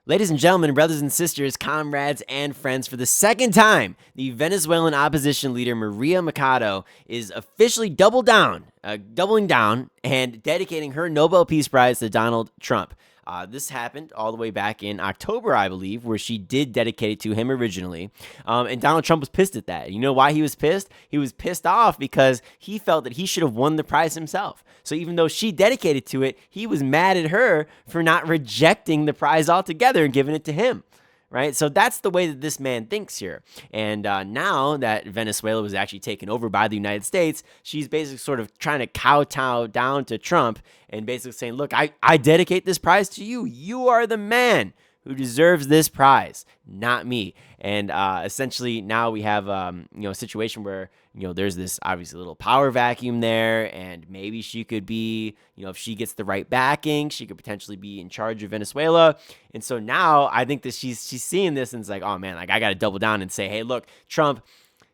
Ladies and gentlemen, brothers and sisters, comrades and friends, for the second time, the Venezuelan opposition leader Maria Machado is officially doubling down and dedicating her Nobel Peace Prize to Donald Trump. This happened all the way back in October, I believe, where she did dedicate it to him originally. And Donald Trump was pissed at that. You know why he was pissed? He was pissed off because he felt that he should have won the prize himself. So even though she dedicated to it, he was mad at her for not rejecting the prize altogether and giving it to him. Right? So that's the way that this man thinks here. And now that Venezuela was actually taken over by the United States, she's basically sort of trying to kowtow down to Trump and basically saying, look, I dedicate this prize to you. You are the man who deserves this prize, not me. And essentially now we have a situation where there's this obviously little power vacuum there, and maybe she could be, if she gets the right backing, she could potentially be in charge of Venezuela. And so now I think that she's seeing this and it's like, oh man, like I got to double down and say, hey, look, Trump,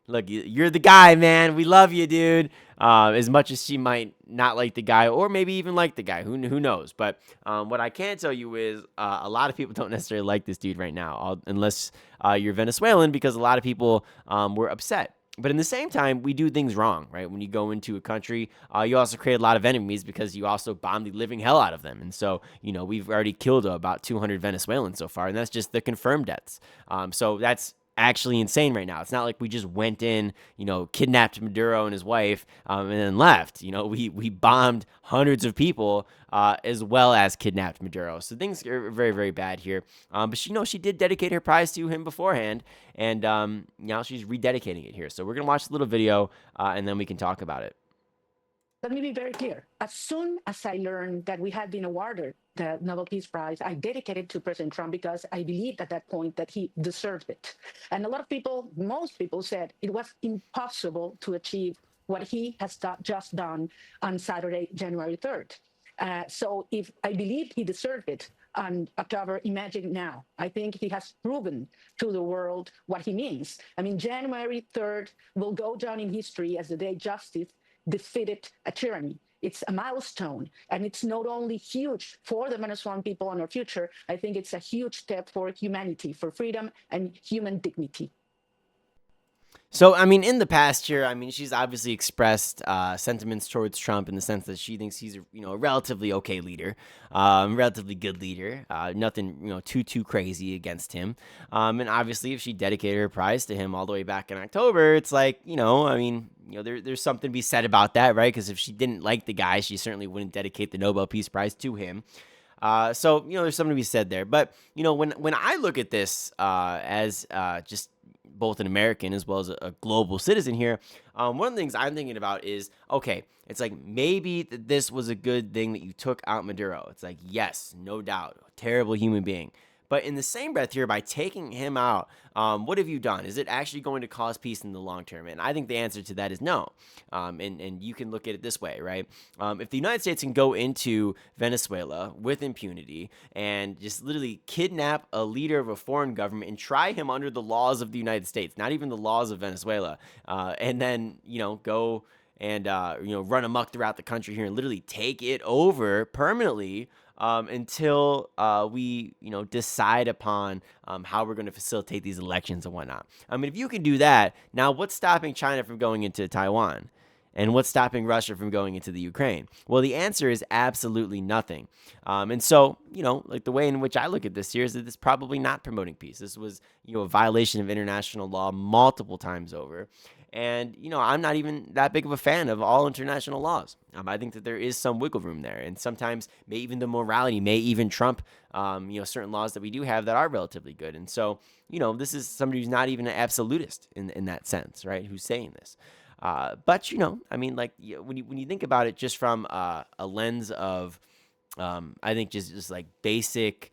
look, you're the guy, man. We love you, dude. As much as she might not like the guy, or maybe even like the guy, who knows? But what I can tell you is a lot of people don't necessarily like this dude right now, unless you're Venezuelan, because a lot of people were upset. But in the same time, we do things wrong, right? When you go into a country, you also create a lot of enemies because you also bomb the living hell out of them. And so, we've already killed about 200 Venezuelans so far, and that's just the confirmed deaths. So that's actually insane right now. It's not like we just went in, kidnapped Maduro and his wife, and then left. We bombed hundreds of people as well as kidnapped Maduro. So things are very, very bad here. But she did dedicate her prize to him beforehand, and now she's rededicating it here. So we're gonna watch the little video, and then we can talk about it. Let me be very clear. As soon as I learned that we had been awarded the Nobel Peace Prize, I dedicated it to President Trump because I believed at that point that he deserved it. And a lot of people, most people said it was impossible to achieve what he has just done on Saturday, January 3rd. So if I believed he deserved it on October, imagine now. I think he has proven to the world what he means. I mean, January 3rd will go down in history as the day justice defeated a tyranny. It's a milestone, and it's not only huge for the Venezuelan people and our future. I think it's a huge step for humanity, for freedom and human dignity. So, in the past year, she's obviously expressed sentiments towards Trump in the sense that she thinks he's a relatively okay leader, relatively good leader, nothing, too crazy against him. And obviously, if she dedicated her prize to him all the way back in October, it's like, there's something to be said about that, right? Because if she didn't like the guy, she certainly wouldn't dedicate the Nobel Peace Prize to him. So, there's something to be said there. But, when I look at this as just both an American as well as a global citizen here, one of the things I'm thinking about is, okay, it's like maybe this was a good thing that you took out Maduro. It's like, yes, no doubt, terrible human being. But in the same breath here, by taking him out, what have you done? Is it actually going to cause peace in the long term? And I think the answer to that is no. And you can look at it this way, right? If the United States can go into Venezuela with impunity and just literally kidnap a leader of a foreign government and try him under the laws of the United States, not even the laws of Venezuela, and then, go and, run amok throughout the country here and literally take it over permanently, until we, decide upon how we're going to facilitate these elections and whatnot. If you can do that, now what's stopping China from going into Taiwan? And what's stopping Russia from going into the Ukraine? Well, the answer is absolutely nothing. And so, like the way in which I look at this here is that it's probably not promoting peace. This was, a violation of international law multiple times over. And, I'm not even that big of a fan of all international laws. I think that there is some wiggle room there. And sometimes even the morality may even trump, certain laws that we do have that are relatively good. And so, this is somebody who's not even an absolutist in that sense, right? Who's saying this. But, when you think about it just from a lens of, I think just like basic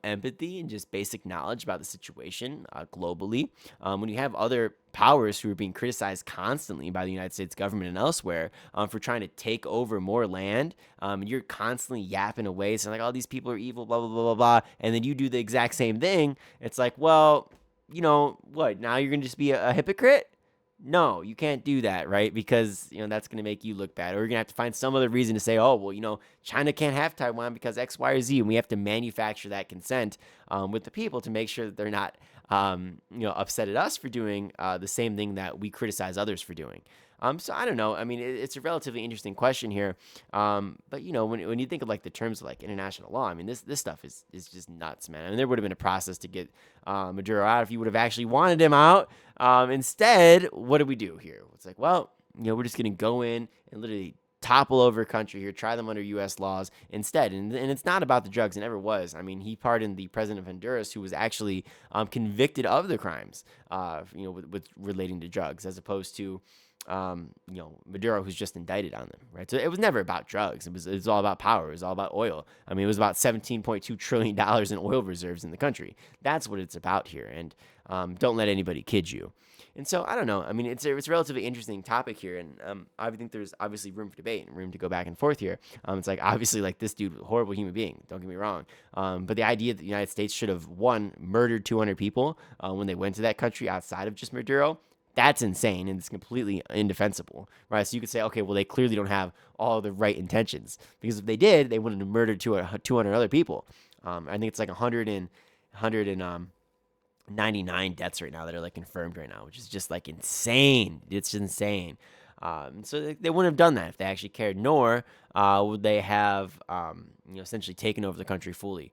empathy and just basic knowledge about the situation globally, when you have other powers who are being criticized constantly by the United States government and elsewhere for trying to take over more land, you're constantly yapping away, saying like, oh, these people are evil, blah, blah, blah, blah, blah, and then you do the exact same thing. It's like, well, what, now you're going to just be a hypocrite? No, you can't do that, right? Because, that's going to make you look bad. Or you're going to have to find some other reason to say, oh, well, China can't have Taiwan because X, Y, or Z. And we have to manufacture that consent with the people to make sure that they're not, upset at us for doing the same thing that we criticize others for doing. So I don't know. I mean, it's a relatively interesting question here. But when you think of like the terms of like international law, I mean, this stuff is just nuts, man. I mean, there would have been a process to get Maduro out if you would have actually wanted him out. Instead, what do we do here? It's like, well, we're just gonna go in and literally topple over a country here, try them under U.S. laws instead. And it's not about the drugs, it never was. I mean, he pardoned the president of Honduras, who was actually convicted of the crimes, with relating to drugs, as opposed to Maduro, who's just indicted on them, right? So it was never about drugs. It was all about power. It was all about oil. I mean, it was about $17.2 trillion in oil reserves in the country. That's what it's about here. And don't let anybody kid you. And so I don't know. I mean, it's a relatively interesting topic here, and I think there's obviously room for debate and room to go back and forth here. It's like obviously like this dude, horrible human being. Don't get me wrong. But the idea that the United States should have murdered 200 people when they went to that country outside of just Maduro. That's insane, and it's completely indefensible, right? So you could say, okay, well, they clearly don't have all the right intentions, because if they did, they wouldn't have murdered 200 other people. I think it's like 199 deaths right now that are like confirmed right now, which is just like insane. It's insane. So they wouldn't have done that if they actually cared, nor would they have, essentially taken over the country fully.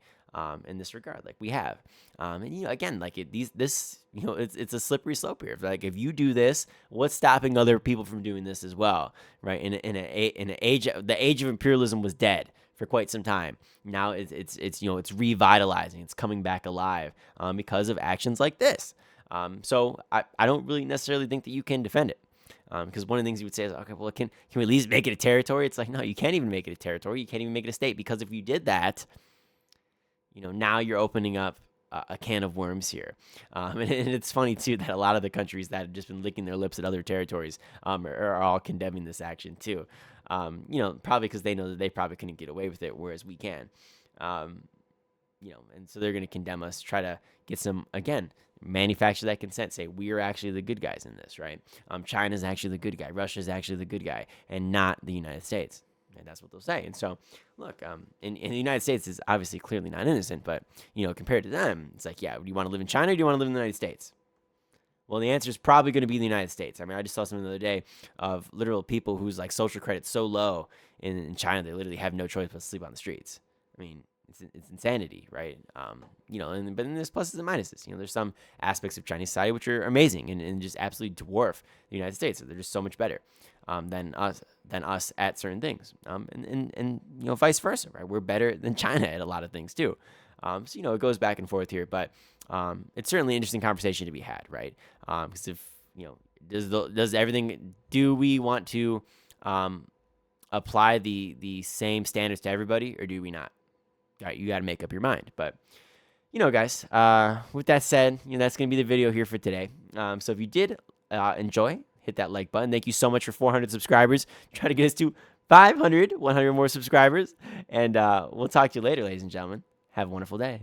In this regard, like we have, and again, like it's a slippery slope here. Like if you do this, what's stopping other people from doing this as well, right? In an age, the age of imperialism was dead for quite some time. Now it's revitalizing, it's coming back alive because of actions like this. So I don't really necessarily think that you can defend it. Because one of the things you would say is, okay, well, can we at least make it a territory? It's like, no, you can't even make it a territory. You can't even make it a state, because if you did that, now you're opening up a can of worms here. And it's funny, too, that a lot of the countries that have just been licking their lips at other territories are all condemning this action, too. Probably because they know that they probably couldn't get away with it, whereas we can. And so they're going to condemn us, try to get some, again, manufacture that consent, say we are actually the good guys in this, right? China's actually the good guy. Russia's actually the good guy, and not the United States. And that's what they'll say. And so, look, in the United States is obviously clearly not innocent, but, compared to them, it's like, yeah, do you want to live in China or do you want to live in the United States? Well, the answer is probably going to be the United States. I mean, I just saw something the other day of literal people whose, like, social credit's so low in China, they literally have no choice but to sleep on the streets. I mean, it's insanity, right? But then there's pluses and minuses. There's some aspects of Chinese society which are amazing and just absolutely dwarf the United States. They're just so much better than us at certain things. And vice versa, right? We're better than China at a lot of things too. So it goes back and forth here, but it's certainly an interesting conversation to be had, right? Because if does everything? Do we want to apply the same standards to everybody, or do we not? All right, you got to make up your mind. But, guys, with that said, that's going to be the video here for today. So if you did enjoy, hit that like button. Thank you so much for 400 subscribers. Try to get us to 500, 100 more subscribers. And we'll talk to you later, ladies and gentlemen. Have a wonderful day.